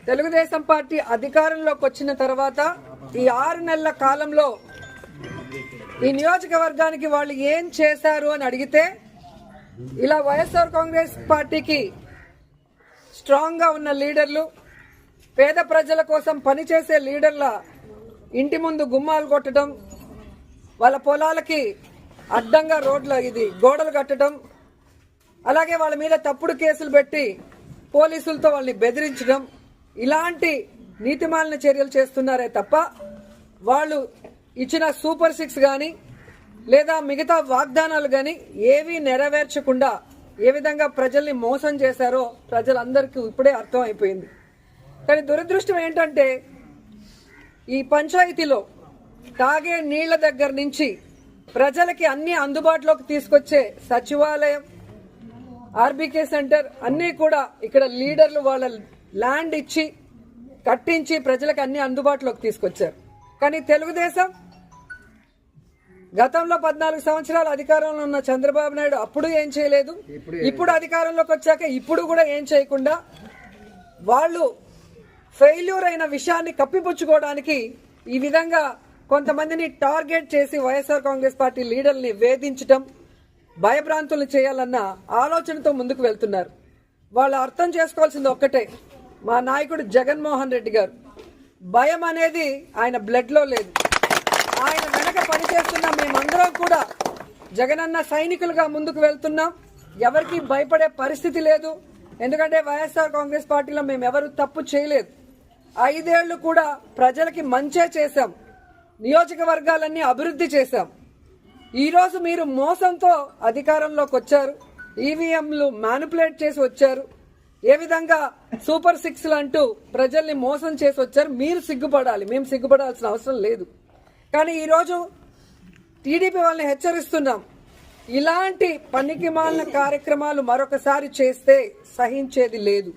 Telugu Desam party అధికారంలోకి వచ్చిన తర్వాత ఈ 6 నెలల కాలంలో ఈ నియోజకవర్గానికి వాళ్ళు ఏం చేశారు అని అడిగితే ఇలా వైఎస్ఆర్ కాంగ్రెస్ పార్టీకి స్ట్రాంగ్ గా ఉన్న లీడర్లు, పేద ప్రజల కోసం పనిచేసే లీడర్ల ఇంటి ముందు గుమ్మాలు కొట్టడం, వాళ్ళ పొలాలకి అడ్డంగా గోడలు కట్టడం, అలాగే వాళ్ళ మీద తప్పుడు కేసులు పెట్టి పోలీసులతో వాళ్ళని బెదిరించడం, ఇలాంటి నీతిమాలిన చర్యలు చేస్తున్నారే తప్ప వాళ్ళు ఇచ్చిన సూపర్ 6 గాని లేదా మిగతా వాగ్దానాలు గాని ఏవీ నెరవేర్చకుండా ఏ విధంగా ప్రజల్ని మోసం చేశారో ప్రజలందరికీ ఇప్పుడే అర్థం అయిపోయింది. కానీ దురదృష్టం ఏంటంటే ఈ పంచాయతీలో తాగే నీళ్ల దగ్గర నుంచి ప్రజలకి అన్ని అందుబాటులోకి తీసుకొచ్చే సచివాలయం, ఆర్బీకే సెంటర్ అన్నీ కూడా ఇక్కడ లీడర్లు వాళ్ళ ల్యాండ్ ఇచ్చి కట్టించి ప్రజలకు అన్ని అందుబాటులోకి తీసుకొచ్చారు. కానీ తెలుగుదేశం గతంలో 14 సంవత్సరాలు అధికారంలో ఉన్న చంద్రబాబు నాయుడు అప్పుడు ఏం చేయలేదు, ఇప్పుడు అధికారంలోకి వచ్చాక ఇప్పుడు కూడా ఏం చేయకుండా వాళ్ళు ఫెయిల్యూర్ అయిన విషయాన్ని కప్పిపుచ్చుకోవడానికి ఈ విధంగా కొంతమందిని టార్గెట్ చేసి వైఎస్ఆర్ కాంగ్రెస్ పార్టీ లీడర్ని వేధించడం, భయభ్రాంతులు చేయాలన్న ఆలోచనతో ముందుకు వెళ్తున్నారు. వాళ్ళు అర్థం చేసుకోవాల్సింది ఒక్కటే, మా నాయకుడు జగన్మోహన్ రెడ్డి గారు భయం అనేది ఆయన బ్లడ్ లో లేదు. ఆయన వెనక పనిచేస్తున్న మేమందరం కూడా జగనన్న సైనికులుగా ముందుకు వెళ్తున్నాం. ఎవరికి భయపడే పరిస్థితి లేదు. ఎందుకంటే వైఎస్ఆర్ కాంగ్రెస్ పార్టీలో మేము ఎవరు తప్పు చేయలేదు. 5 ఏళ్లు కూడా ప్రజలకి మంచే చేశాం, నియోజకవర్గాలన్నీ అభివృద్ధి చేశాం. ఈ రోజు మీరు మోసంతో అధికారంలోకి వచ్చారు, ఈవీఎంలు మ్యానిపులేట్ చేసి వచ్చారు, ఏ విధంగా సూపర్ 6 అంటూ ప్రజల్ని మోసం చేసి వచ్చారు. మీరు సిగ్గుపడాలి, మేము సిగ్గుపడాల్సిన అవసరం లేదు. కానీ ఈరోజు టీడీపీ వాళ్ళని హెచ్చరిస్తున్నాం, ఇలాంటి పనికిమాలిన కార్యక్రమాలు మరొకసారి చేస్తే సహించేది లేదు.